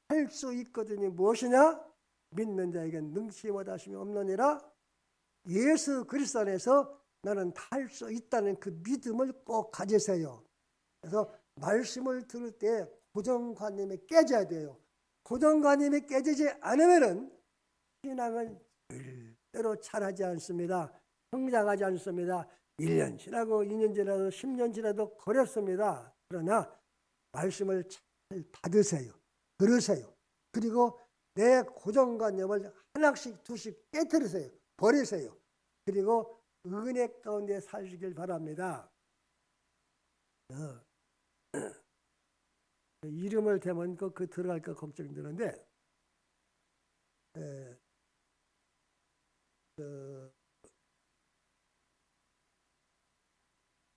할 수 있거든요. 무엇이냐? 믿는 자에겐 능치 못하심이 없느니라. 예수 그리스도 안에서 나는 할 수 있다는 그 믿음을 꼭 가지세요. 그래서 말씀을 들을 때 고정관념이 깨져야 돼요. 고정관념이 깨지지 않으면은 신앙은 절대로 잘하지 않습니다. 성장하지 않습니다. 1년 지나고 2년 지나도 10년 지나도 어렵습니다. 그러나 말씀을 잘 받으세요. 들으세요. 그리고 내 고정관념을 하나씩 두씩 깨뜨리세요. 버리세요. 그리고 은혜 가운데 사시길 바랍니다. 이름을 대면 그 들어갈까 걱정되는데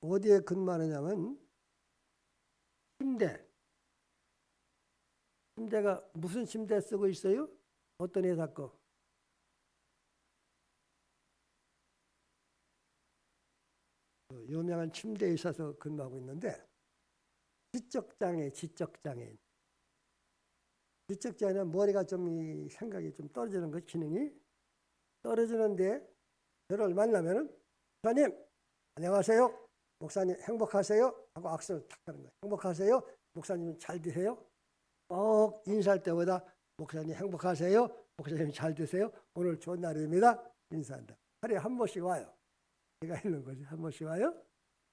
어디에 근무하느냐면 침대가 무슨 침대 쓰고 있어요? 어떤 회사 거? 유명한 침대 회사에서 근무하고 있는데 지적장애인. 지적장애는 머리가 좀 생각이 좀 떨어지는 것, 기능이 떨어지는데 저를 만나면은 목사님 안녕하세요. 목사님 행복하세요? 하고 악수를 탁 하는 거예요. 행복하세요? 목사님 잘 드세요? 꼭 인사할 때보다 목사님 행복하세요? 목사님 잘 드세요? 오늘 좋은 날입니다. 인사한다. 하루에 한 번씩 와요. 제가 있는 거지. 한 번씩 와요.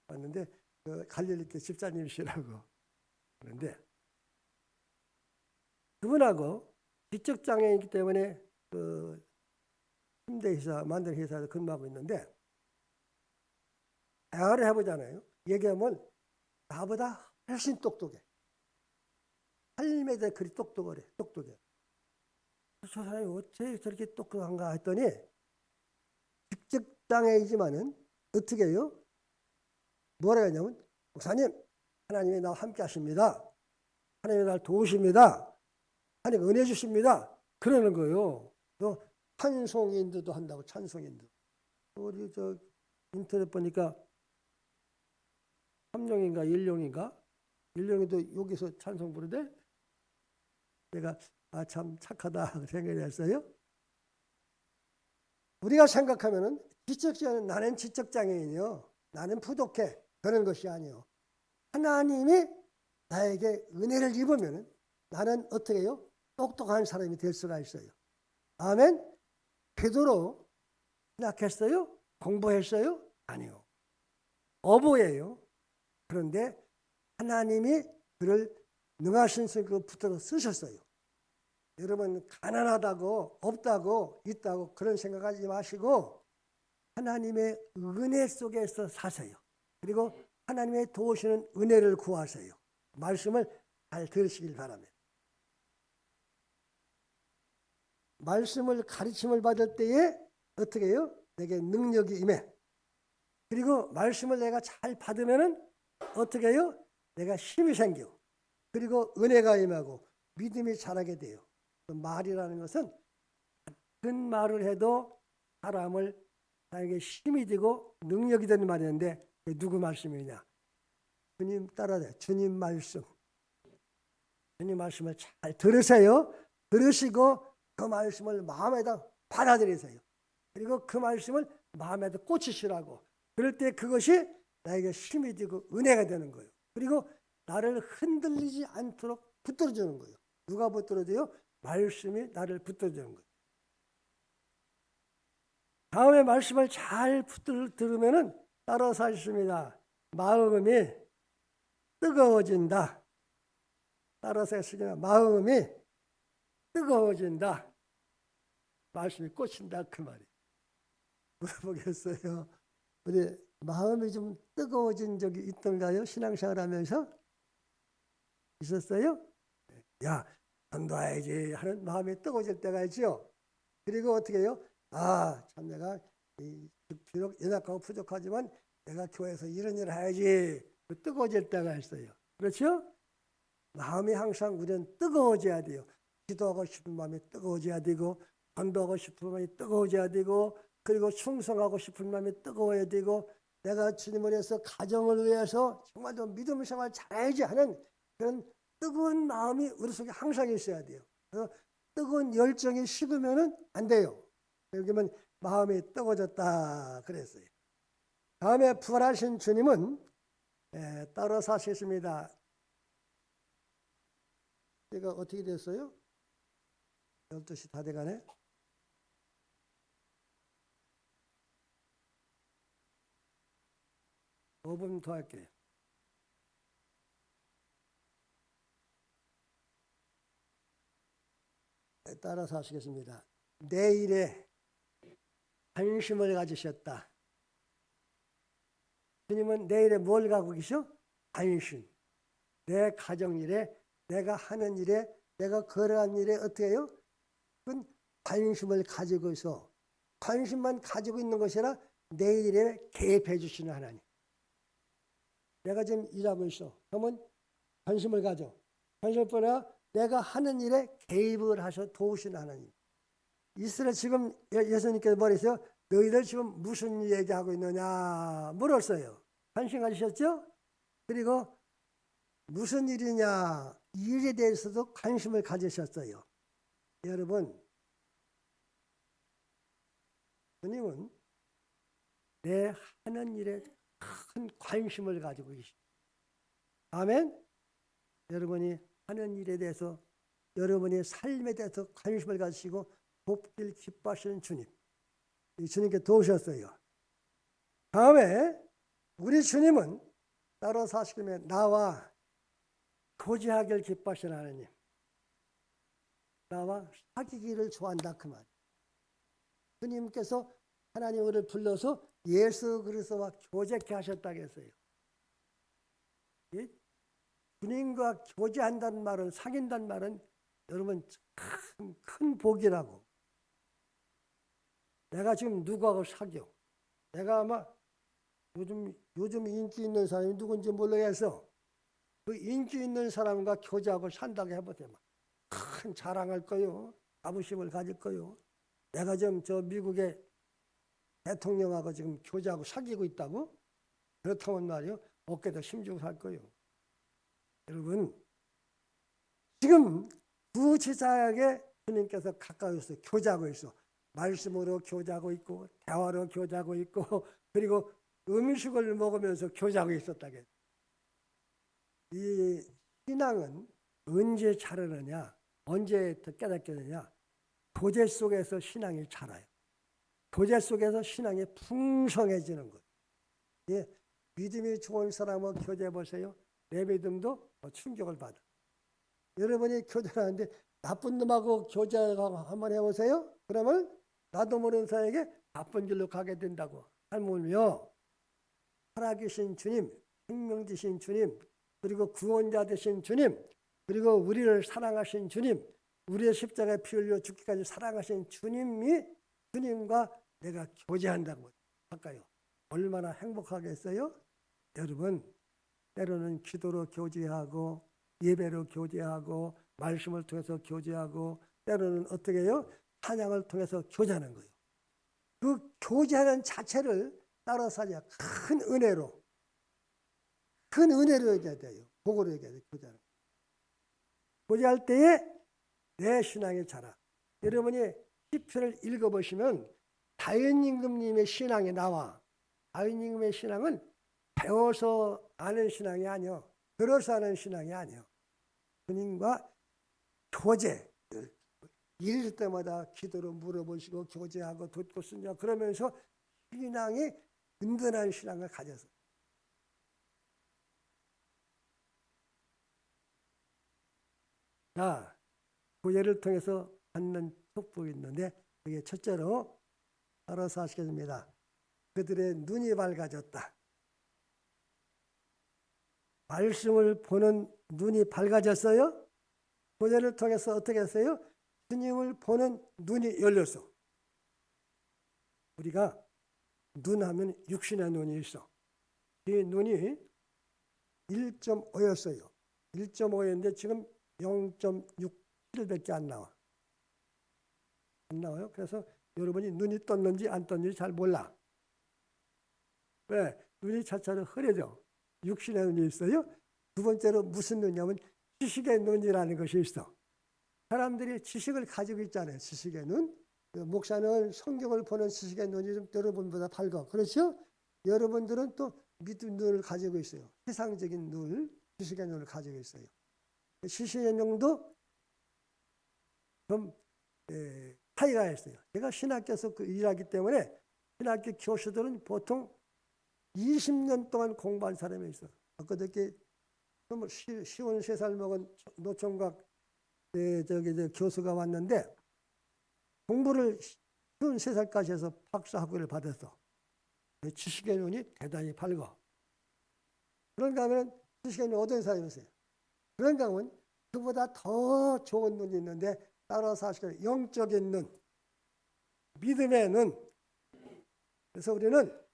왔는데 그 갈릴리교 집사님이시라고. 그런데 그분하고 지적장애이기 때문에 그 침대 회사, 만든 회사에서 근무하고 있는데 대화를 해보잖아요. 얘기하면 나보다 훨씬 똑똑해. 삶에 대해 그리 똑똑해. 저 사람이 어떻게 저렇게 똑똑한가 했더니 지적장애이지만은 어떻게 해요? 뭐라 하냐면 목사님 하나님이 나와 함께 하십니다. 하나님이 나를 도우십니다. 하나님 은혜 주십니다. 그러는 거예요. 또 찬송인도도 한다고. 찬송인도. 우리 저 인터넷 보니까 3룡인가 1룡인가 1룡이도 여기서 찬송 부르대. 내가 아, 참 착하다 생각이 했어요. 우리가 생각하면은 지적장애인, 나는 지적장애인이요, 나는 부족해, 그런 것이 아니요. 하나님이 나에게 은혜를 입으면은 나는 어떻게 해요? 똑똑한 사람이 될 수가 있어요. 아멘. 베드로 신학했어요? 공부했어요? 아니요. 어부예요. 그런데 하나님이 그를 능하신 그 붙들어 쓰셨어요. 여러분, 가난하다고 없다고 있다고 그런 생각하지 마시고 하나님의 은혜 속에서 사세요. 그리고 하나님의 도우시는 은혜를 구하세요. 말씀을 잘 들으시길 바랍니다. 말씀을 가르침을 받을 때에 어떻게 해요? 내게 능력이 임해. 그리고 말씀을 내가 잘 받으면은 어떻게 해요? 내가 힘이 생겨. 그리고 은혜가 임하고 믿음이 자라게 돼요. 말이라는 것은 같은 말을 해도 사람을 나에게 힘이 되고 능력이 되는 말이었는데 누구 말씀이냐? 주님 따라야 주님 말씀. 주님 말씀을 잘 들으세요. 들으시고 그 말씀을 마음에다 받아들이세요. 그리고 그 말씀을 마음에다 꽂히시라고. 그럴 때 그것이 나에게 힘이 되고 은혜가 되는 거예요. 그리고 나를 흔들리지 않도록 붙들어주는 거예요. 누가 붙들어줘요? 말씀이 나를 붙들어주는 거예요. 다음에 말씀을 잘 들으면은 따라서 하십니다. 마음이 뜨거워진다. 따라서 했으니까 마음이 뜨거워진다. 말씀이 꽂힌다 그 말이에요. 물어보겠어요. 우리 마음이 좀 뜨거워진 적이 있던가요? 신앙생활 하면서? 있었어요? 야, 전도해야지 하는 마음이 뜨거워질 때가 있죠. 그리고 어떻게 해요? 아, 참 내가 비록 연약하고 부족하지만 내가 교회에서 이런 일을 해야지. 뜨거워질 때가 있어요. 그렇죠? 마음이 항상 우리는 뜨거워져야 돼요. 기도하고 싶은 마음이 뜨거워져야 되고, 전도하고 싶은 마음이 뜨거워져야 되고, 그리고 충성하고 싶은 마음이 뜨거워야 되고, 내가 주님을 위해서 가정을 위해서 정말 좀 믿음 생활 잘해야지 하는 그런 뜨거운 마음이 우리 속에 항상 있어야 돼요. 그래서 뜨거운 열정이 식으면은 안 돼요. 여기면 마음이 뜨거워졌다 그랬어요. 다음에 부활하신 주님은 따로 사셨습니다. 제가 어떻게 됐어요? 12시 다 돼가네. 오 분 더 할게요. 따라서 하시겠습니다. 내일에 관심을 가지셨다. 주님은 내일에 뭘 갖고 계셔? 관심. 내 가정일에, 내가 하는 일에, 내가 걸어간 일에 어떻게 해요? 그건 관심을 가지고 있어. 관심만 가지고 있는 것이 아니라 내일에 개입해 주시는 하나님. 내가 지금 일하고 있어. 그러면 관심을 가져. 관심을 보나 내가 하는 일에 개입을 하셔 도우시는 하나님. 이스라엘 지금 예수님께서 말했어요. 너희들 지금 무슨 얘기하고 있느냐 물었어요. 관심 가지셨죠? 그리고 무슨 일이냐 이 일에 대해서도 관심을 가지셨어요. 여러분, 주님은 내 하는 일에 큰 관심을 가지고 계십니다. 아멘? 여러분이 하는 일에 대해서 여러분의 삶에 대해서 관심을 가지시고 돕길 기뻐하시는 주님, 이 주님께 도우셨어요. 다음에 우리 주님은 따로 사시면 나와 교제하기를 기뻐하시는 하나님, 나와 사귀기를 좋아한다 그 말. 주님께서 하나님을 불러서 예수 그리스도와 교제케 하셨다고 했어요. 주님과 교제한다는 말은, 사귄다는 말은 여러분 큰 복이라고. 내가 지금 누구하고 사겨? 내가 아마 요즘 인기 있는 사람이 누군지 모르겠어. 그 인기 있는 사람과 교제하고 산다고 해보세요. 큰 자랑할 거요. 자부심을 가질 거요. 내가 지금 저 미국의 대통령하고 지금 교제하고 사귀고 있다고? 그렇다면 말이요. 어깨도 힘주고 살 거요. 여러분, 지금 구체적하게 주님께서 가까이서 교제하고 있어. 말씀으로 교제하고 있고 대화로 교제하고 있고 그리고 음식을 먹으면서 교제하고 있었다게. 이 신앙은 언제 자라느냐, 언제 깨닫게 되냐. 교제 속에서 신앙이 자라요. 교제 속에서 신앙이 풍성해지는 거예요. 예, 믿음이 좋은 사람과 교제해 보세요. 내 믿음도 충격을 받아. 여러분이 교제를 하는데 나쁜 놈하고 교제하고 한번 해보세요. 그러면 나도 모르는 사이에게 나쁜 길로 가게 된다고. 하물며 살아계신 주님, 생명 주신 주님, 그리고 구원자 되신 주님, 그리고 우리를 사랑하신 주님, 우리의 십자가에 피 흘려 죽기까지 사랑하신 주님과 내가 교제한다고. 할까요? 얼마나 행복하겠어요? 여러분, 때로는 기도로 교제하고 예배로 교제하고 말씀을 통해서 교제하고 때로는 어떻게 해요? 찬양을 통해서 교제하는 거예요. 그 교제하는 자체를 따라서 하자. 큰 은혜로 얘기해야 돼요. 복으로 얘기해야 돼요. 교제하는. 교제할 때에 내 신앙이 자라. 여러분이 시편을 읽어보시면 다윗임금님의 신앙이 나와. 다윗임금의 신앙은 배워서 아는 신앙이 아니요. 들어서 아는 신앙이 아니요. 주님과 교제. 잃을 때마다 기도로 물어보시고 교제하고 듣고 쓴다. 그러면서 신앙이 든든한 신앙을 가져서. 자, 교제를 통해서 받는 축복이 있는데 그게 첫째로 따라서 하시겠습니다. 그들의 눈이 밝아졌다. 말씀을 보는 눈이 밝아졌어요. 교제를 통해서 어떻게 했어요? 주님을 보는 눈이 열렸어. 우리가 눈하면 육신의 눈이 있어. 이 눈이 1.5였어요. 1.5였는데 지금 0.67밖에 안 나와. 안 나와요. 그래서 여러분이 눈이 떴는지 안 떴는지 잘 몰라. 왜? 눈이 자체로 흐려져. 육신의 눈이 있어요. 두 번째로 무슨 눈이냐면 지식의 눈이라는 것이 있어. 사람들이 지식을 가지고 있잖아요. 지식의 눈. 목사는 성경을 보는 지식의 눈이 좀 여러분보다 밝아. 그렇죠? 여러분들은 또 믿음 눈을 가지고 있어요. 세상적인 눈, 지식의 눈을 가지고 있어요. 지식의 눈도 좀 차이가 있어요. 제가 신학교에서 일하기 때문에 신학교 교수들은 보통 20년 동안 공부한 사람이 있어. 그저께 53살 먹은 노총각 교수가 왔는데 공부를 53살까지 해서 박사학위를 받았어. 지식의 눈이 대단히 밝아. 그런가 하면 지식의 눈이 어떤 사람이었어요? 그런가 하면 그보다 더 좋은 눈이 있는데 따라서 하시길 영적인 눈, 믿음의 눈. 그래서 우리는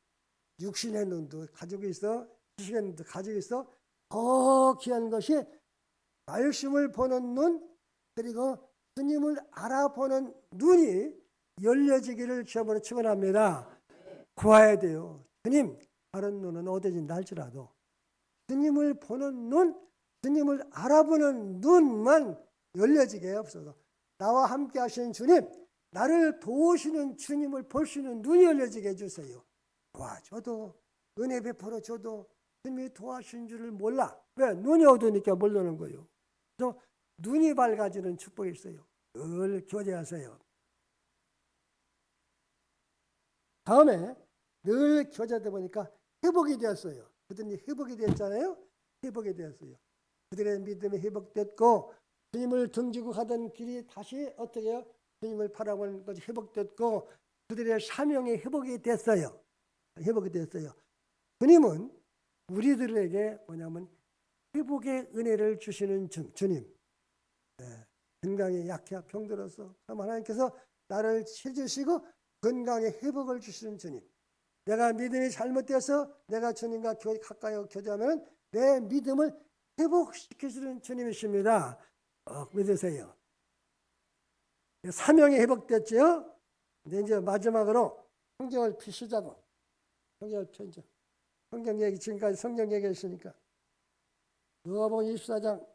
육신의 눈도 가지고 있어, 지식의 눈도 가지고 있어. 더 귀한 것이 말씀을 보는 눈, 그리고 주님을 알아보는 눈이 열려지기를 주님으로 축원합니다. 구해야 돼요. 주님, 다른 눈은 어디진다 할지라도 주님을 보는 눈, 주님을 알아보는 눈만 열려지게 없어서 나와 함께 하시는 주님, 나를 도우시는 주님을 볼 수 있는 눈이 열려지게 해주세요. 도와줘도 은혜 베풀어 줘도 주님이 도와주신 줄을 몰라. 왜? 눈이 어두우니까 모르는 거예요. 그래서 눈이 밝아지는 축복이 있어요. 늘 교제하세요. 다음에 늘 교제하다 보니까 회복이 되었어요. 그들이 회복이 됐잖아요. 회복이 되었어요. 그들의 믿음이 회복됐고 주님을 등지고 가던 길이 다시 어떻게 해요? 주님을 바라보는 것이 회복됐고 그들의 사명이 회복이 됐어요. 회복이 됐어요. 주님은 우리들에게 뭐냐면 회복의 은혜를 주시는 주님. 건강에 약해 병들어서 하나님께서 나를 치주시고 건강에 회복을 주시는 주님. 내가 믿음이 잘못돼서 내가 주님과 가까이 교제하면 내 믿음을 회복시키시는 주님이십니다. 믿으세요. 사명이 회복됐죠? 근데 이제 마지막으로 성경을 피시자고. 성경을 펴죠. 성경 얘기 지금까지 성경 얘기했으니까 누가복음 24장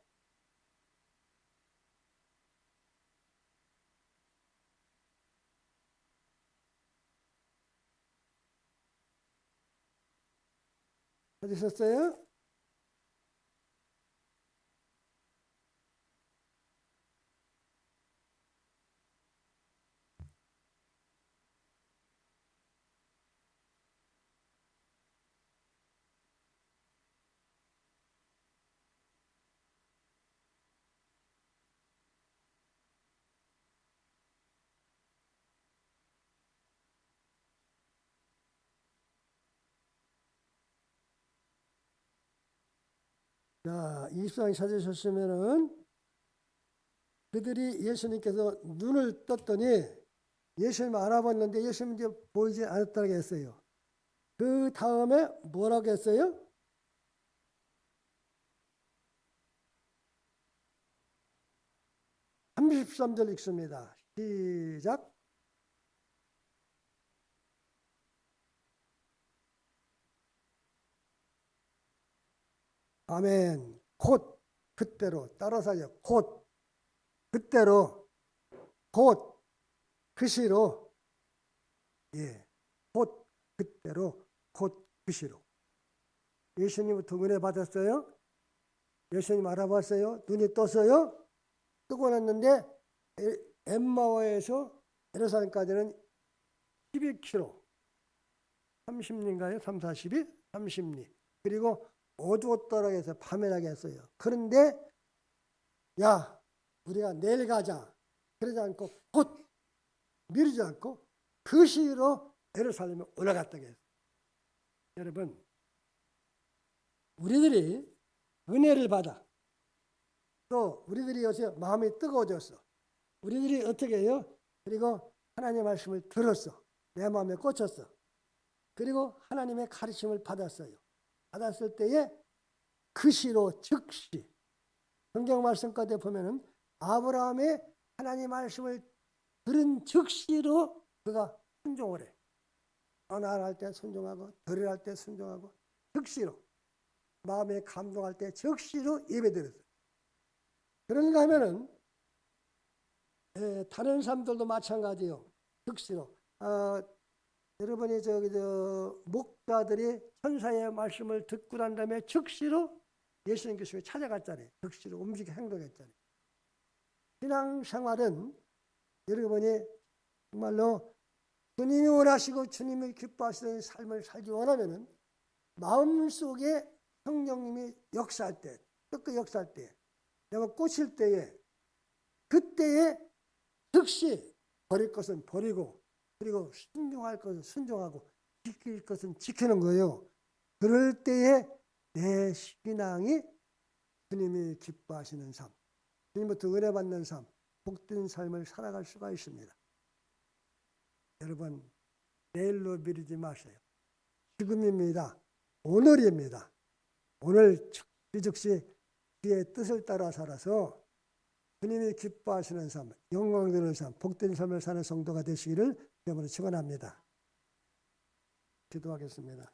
찾으셨어요? 자, 24장 찾으셨으면은 그들이 예수님께서 눈을 떴더니 예수님을 알아봤는데 예수님 이제 보이지 않았다고 했어요. 그 다음에 뭐라고 했어요? 33절 읽습니다. 시작. 아멘. 곧 그때로 따라서 하죠. 곧 그때로 곧 그 시로 예. 곧 그때로 곧 그 시로 예수님부터 은혜 받았어요. 예수님 알아봤어요. 눈이 떴어요. 뜨고 났는데 엠마오에서 예루살렘까지는 12km 30리인가요? 3, 40이? 30리. 그리고 어두웠더라 해서 밤에 나게 했어요. 그런데 야 우리가 내일 가자. 그러지 않고 곧 미루지 않고 그 시로 예루살렘에 올라갔다고 했어요. 여러분 우리들이 은혜를 받아 또 우리들이 요새 마음이 뜨거워졌어. 우리들이 어떻게 해요? 그리고 하나님의 말씀을 들었어. 내 마음에 꽂혔어. 그리고 하나님의 가르침을 받았어요. 받았을 때에 그 시로 즉시 성경 말씀 가운데 보면은 아브라함의 하나님 말씀을 들은 즉시로 그가 순종을 해. 전화할 때 순종하고 들으할 때 순종하고 즉시로 마음에 감동할 때 즉시로 예배드렸어요. 그런가 하면은 다른 사람들도 마찬가지요. 즉시로 여러분이 목자들이 천사의 말씀을 듣고 난 다음에 즉시로 예수님 교수에 찾아갔잖아요. 즉시로 움직여 행동했잖아요. 신앙생활은 여러분이 정말로 주님이 원하시고 주님이 기뻐하시는 삶을 살기 원하면은 마음속에 성령님이 역사할 때, 뜻껏 역사할 때, 내가 꽂힐 때에 그때에 즉시 버릴 것은 버리고 그리고 순종할 것은 순종하고 지킬 것은 지키는 거예요. 그럴 때에 내 신앙이 주님이 기뻐하시는 삶, 주님부터 은혜 받는 삶, 복된 삶을 살아갈 수가 있습니다. 여러분 내일로 미루지 마세요. 지금입니다. 오늘입니다. 오늘 즉시 주의 뜻을 따라 살아서 주님이 기뻐하시는 삶, 영광되는 삶, 복된 삶을 사는 성도가 되시기를 주님으로 축원합니다. 기도하겠습니다.